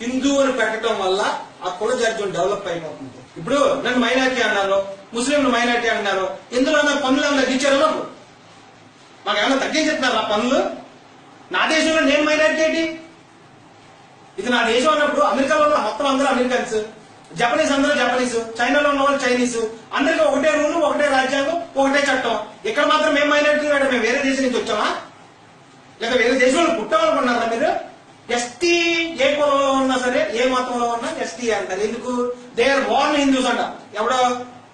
హిందూ అని పెట్టడం వల్ల ఆ కుల జాడ్యం డెవలప్ అయిపోతుంది. ఇప్పుడు నన్ను మైనార్టీ అన్నారు, ముస్లింలు మైనార్టీ అన్నారు, ఇందులో పనులు ఏమన్నా తగ్గించారు? మాకు ఏమన్నా తగ్గించేస్తున్నారు ఆ పనులు? నా దేశంలో నేను మైనార్టీ ఏంటి? ఇది నా దేశం అన్నప్పుడు అమెరికాలో ఉన్న మొత్తం అందరూ అమెరికన్స్, జపనీస్ అందరూ జపనీస్, చైనాలో ఉన్న వాళ్ళు చైనీస్, అందరికీ ఒకటే రూలు, ఒకటే రాజ్యాంగం, ఒకటే చట్టం. ఇక్కడ మాత్రం మేము మైనారిటీ, మేము వేరే దేశం నుంచి వచ్చామా? లేక వేరే దేశంలో పుట్టాలనుకున్నారా మీరు? ఎస్టీ ఏ కులంలో ఉన్నా సరే, ఏ మతంలో ఉన్నా ఎస్టీ అంటారు. ఎందుకు? దే ఆర్ బోర్న్ హిందూస్ అంట. ఎవడో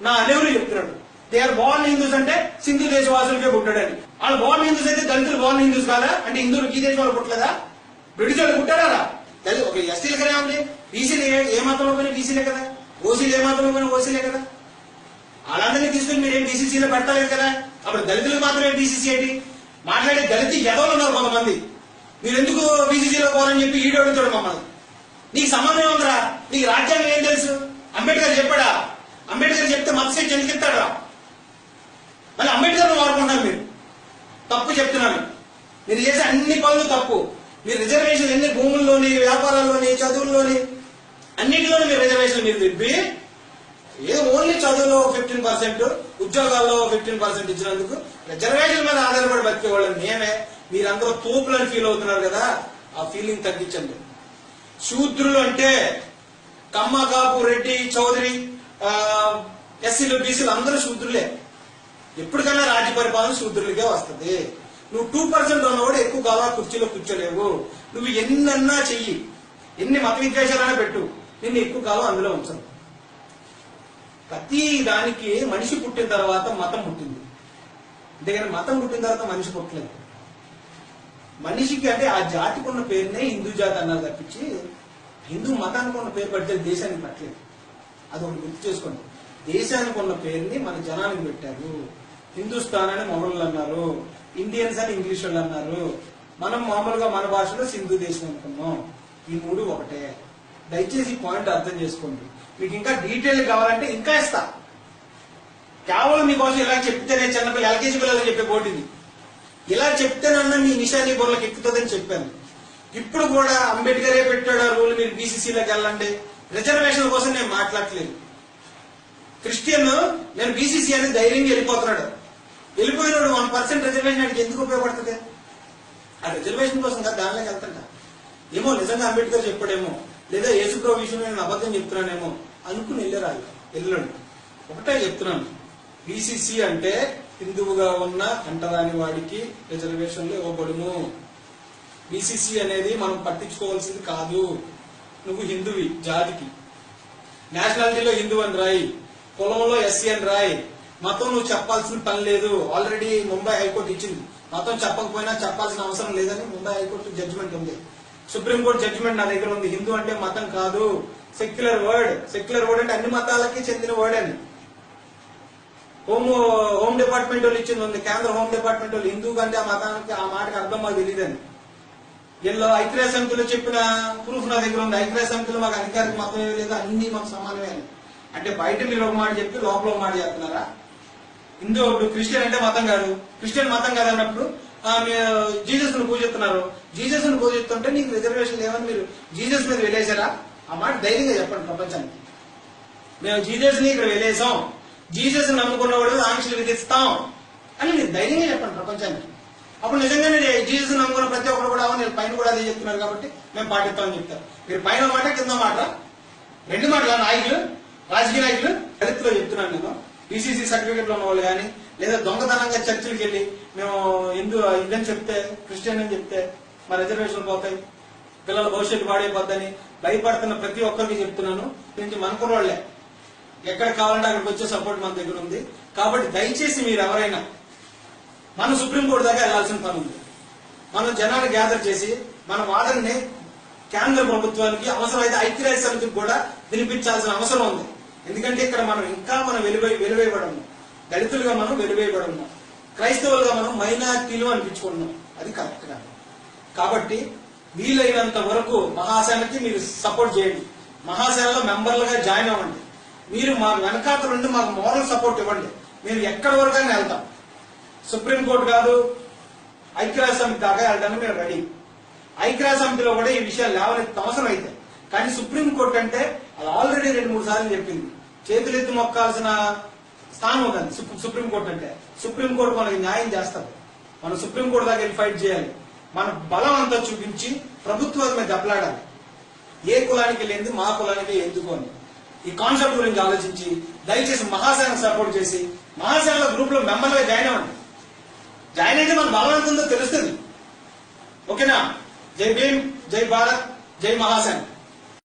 నా నెహ్రూ చెప్తున్నాడు, దే ఆర్ బోర్న్ హిందూస్ అంటే సింధు దేశవాసులకే పుట్టాడని. వాళ్ళు బోర్న్ హిందూస్ అయితే దళితులు బోర్న్ హిందూస్ కాదా? అంటే హిందువులకు ఈ దేశం వాళ్ళు పుట్టలేదా? బ్రిటిష్ వాళ్ళు పుట్టారా? ఒక ఎస్టీలకనే ఉంది. బీసీలు ఏ మతంలో పోయినా బీసీలే కదా, ఓసీలు ఏ మతంలో పోయినా ఓసీలే కదా. వాళ్ళందరినీ తీసుకుని మీరేం బీసీసీలో పెట్టలేదు కదా. అప్పుడు దళితులకు మాత్రమే బీసీసీ ఏంటి? మాట్లాడే దళిత ఎదవలు ఉన్నారు కొంతమంది. మీరు ఎందుకు బీసీసీలో పోవాలని చెప్పి ఈడు అడుగుతాడు మమ్మల్ని. నీకు సంబంధం ఉందిరా? నీకు రాజ్యాంగం ఏం తెలుసు? అంబేద్కర్ చెప్పాడా? అంబేద్కర్ చెప్తే మత స్వేచ్ఛ ఎందుకు ఇస్తాడా? మళ్ళీ అంబేద్కర్ వాడుకుంటున్నారు మీరు. తప్పు చెప్తున్నాను. మీరు చేసే అన్ని పనులు తప్పు. మీరు రిజర్వేషన్ ఎన్ని భూముల్లోని, వ్యాపారాల్లోని, చదువుల్లోని అన్నింటిలోని మీరు రిజర్వేషన్ మీరు తిప్పి ఏదో ఓన్లీ చదువులో 15%, ఉద్యోగాల్లో 15% ఇచ్చినందుకు రిజర్వేషన్ మీద ఆధారపడి బతికేవాళ్ళని మేమే. మీరందరూ తోపులని ఫీల్ అవుతున్నారు కదా, ఆ ఫీలింగ్ తగ్గించండి. శూద్రులు అంటే కమ్మ, కాపు, రెడ్డి, చౌదరి, ఎస్సీలు, బీసీలు అందరూ శూద్రులే. ఎప్పటికైనా రాజ్య పరిపాలన శూద్రులకే వస్తుంది. నువ్వు 2% ఉన్నవాడు ఎక్కువ కాలం కుర్చీలో కూర్చోలేవు. నువ్వు ఎన్నన్నా చెయ్యి, ఎన్ని మత విద్వేషాలైనా పెట్టు, నిన్ను ఎక్కువ కాలం అందులో ఉంచను. ప్రతి దానికి మనిషి పుట్టిన తర్వాత మతం పుట్టింది, అంతేగాని మతం పుట్టిన తర్వాత మనిషి పుట్టలేదు. మనిషికి అంటే ఆ జాతికి ఉన్న పేరునే హిందూ జాతి అన్నారు తప్పించి హిందూ మతానికి ఉన్న పేరు పడితే దేశానికి పట్టలేదు. అది ఒకటి గుర్తు చేసుకోండి. దేశానికి ఉన్న పేరుని మన జనానికి పెట్టారు. హిందుస్థాన్ అని మొఘలు అన్నారు, ఇండియన్స్ అని ఇంగ్లీష్ వాళ్ళు అన్నారు. మనం మామూలుగా మన భాషలో సింధు దేశం అనుకున్నాం. ఈ మూడు ఒకటే. దయచేసి ఈ పాయింట్ అర్థం చేసుకోండి. మీకు ఇంకా డీటెయిల్ కావాలంటే ఇంకా ఇస్తా. కేవలం మీకోసం ఇలా చెప్తేనే చిన్నపిల్ల ఎల్కేజీ పిల్లలు చెప్పే పోటీది. ఇలా చెప్తేనన్నా మీ నిషాని బుర్రలకు ఎక్కుతుందని చెప్పాను. ఇప్పుడు కూడా అంబేద్కరే పెట్టాడు ఆ రూల్, మీరు బీసీసీలోకి వెళ్ళండి. రిజర్వేషన్ కోసం నేను మాట్లాడలేదు. క్రిస్టియన్ నేను బీసీసీ అని ధైర్యంగా వెళ్ళిపోతున్నాడు. వెళ్ళిపోయినాడు 1% రిజర్వేషన్ అంటే ఎందుకు ఉపయోగపడుతుంది? ఆ రిజర్వేషన్ కోసం కదా దానిలోకి వెళ్తాంట. ఏమో నిజంగా అంబేద్కర్ చెప్పాడేమో, లేదా యేసుప్రభు విషయంలో నేను అబద్ధం చెప్తున్నానేమో అనుకుని వెళ్ళారు. వెళ్ళండి. ఒకటే చెప్తున్నాను, బీసీసీ అంటే హిందువుగా ఉన్న అంటరాని వాడికి రిజర్వేషన్లు ఇవ్వబడును. బీసీసీ అనేది మనం పట్టించుకోవాల్సింది కాదు. నువ్వు హిందువి జాతికి, నేషనాలిటీలో హిందూ అని రాయి, కులంలో ఎస్సీ అని రాయి. మతం నువ్వు చెప్పాల్సిన పని లేదు. ఆల్రెడీ ముంబై హైకోర్టు ఇచ్చింది. మతం చెప్పకపోయినా చెప్పాల్సిన అవసరం లేదని ముంబై హైకోర్టు జడ్జిమెంట్ ఉంది. సుప్రీంకోర్టు జడ్జిమెంట్ నా దగ్గర ఉంది. హిందూ అంటే మతం కాదు, సెక్యులర్ వర్డ్. సెక్యులర్ వర్డ్ అంటే అన్ని మతాలకి చెందిన వర్డ్ అని హోమ్ డిపార్ట్మెంట్ వాళ్ళు ఇచ్చింది ఉంది. కేంద్ర హోమ్ డిపార్ట్మెంట్ వాళ్ళు హిందూ కంటే ఆ మతానికి ఆ మాటకి అర్థం మాకు తెలియదని. వీళ్ళు ఐక్యరాజ్య సమితిలో చెప్పిన ప్రూఫ్ నా దగ్గర ఉంది. ఐక్యరాజ్య సమితిలో మాకు అధికారిక మతం ఏమి లేదు, అన్ని మాకు సమానమే అని. అంటే బయట మీరు ఒక మాట చెప్పి లోపల ఒక మాట చెప్తున్నారా? హిందూ ఇప్పుడు క్రిస్టియన్ అంటే మతం కాదు, క్రిస్టియన్ మతం కాదు అన్నప్పుడు జీసస్ ను పూజిస్తున్నారు. జీసస్ ను పూజిస్తుంటే నీకు రిజర్వేషన్ లేవని మీరు జీసస్ మీద వెళ్ళేశారా? ఆ మాట ధైర్యంగా చెప్పండి ప్రపంచానికి. మేము జీసస్ ని ఇక్కడ వెళ్ళేసాం, జీసస్ నమ్ముకున్న వాడు ఆంక్షలు విధిస్తాం అని మీరు ధైర్యంగా చెప్పండి ప్రపంచానికి. అప్పుడు నిజంగానే జీసస్ నమ్ముకున్న ప్రతి ఒక్కరు కూడా నేను పైన కూడా అదే చెప్తున్నారు కాబట్టి మేము పాటిస్తామని చెప్తారు. మీరు పైన మాట కింద మాట రెండు మాటల నాయకులు, రాజకీయ నాయకులు దళితులో చెప్తున్నాను నేను. బీసీసీ సర్టిఫికెట్లు ఉన్న వాళ్ళు కానీ, లేదా దొంగతనంగా చర్చిలకు వెళ్ళి మేము ఇదని చెప్తే, క్రిస్టియన్ అని చెప్తే మా రిజర్వేషన్ పోతాయి, పిల్లల భవిష్యత్తు పాడైపోద్దని భయపడుతున్న ప్రతి ఒక్కరికి చెప్తున్నాను. నుంచి మనకున్న వాళ్ళే ఎక్కడ కావాలంటే అక్కడికి వచ్చే సపోర్ట్ మన దగ్గర ఉంది. కాబట్టి దయచేసి మీరు ఎవరైనా మనం సుప్రీంకోర్టు దాకా వెళ్లాల్సిన పని ఉంది. మనం జనాన్ని గ్యాదర్ చేసి మన వాదనని కేంద్ర ప్రభుత్వానికి, అవసరమైతే ఐక్యరాజ్య సమితికి కూడా వినిపించాల్సిన అవసరం ఉంది. ఎందుకంటే ఇక్కడ మనం ఇంకా మనం వెలువేయబడి ఉన్నాం. దళితులుగా మనం వెలువేయబడి ఉన్నాం. క్రైస్తవులుగా మనం మైనారిటీలు అనిపించుకుంటున్నాం. అది కరెక్ట్ కాదు. కాబట్టి వీలైనంత వరకు మహాసేనకి మీరు సపోర్ట్ చేయండి. మహాసేనలో మెంబర్లుగా జాయిన్ అవ్వండి. మీరు మా వెనకాతల నుండి మాకు మోరల్ సపోర్ట్ ఇవ్వండి. మేము ఎక్కడి వరకైనా వెళ్తాం. సుప్రీంకోర్టు కాదు, ఐక్యరాజ్య సమితి దాకా వెళ్ళడానికి మేము రెడీ. ఐక్యరాజ్య సమితిలో కూడా ఈ విషయాలు లేవనెత్తే అవసరం అయితే, కానీ సుప్రీంకోర్టు అంటే అది ఆల్రెడీ 2-3 సార్లు చెప్పింది. చేతులెత్తి మొక్కాల్సిన స్థానం ఉందండి సుప్రీంకోర్టు అంటే. సుప్రీంకోర్టు మనకి న్యాయం చేస్తారు. మనం సుప్రీంకోర్టు దాకా వెళ్ళి ఫైట్ చేయాలి. మన బలం అంతా చూపించి ప్రభుత్వాల మీద దెబ్బలాడాలి. ఏ కులానికి వెళ్ళింది మా కులానికి ఎందుకు అని ఈ కాన్సెప్ట్ గురించి ఆలోచించి దయచేసి మహాసేన సపోర్ట్ చేసి మహాసేనలో గ్రూప్ లో మెంబర్లుగా జాయిన్ అవ్వండి. జాయిన్ అయితే మన బలం ఎంత ఉందో తెలుస్తుంది. ఓకేనా? జై భీమ్, జై భారత్, జై మహాసేన.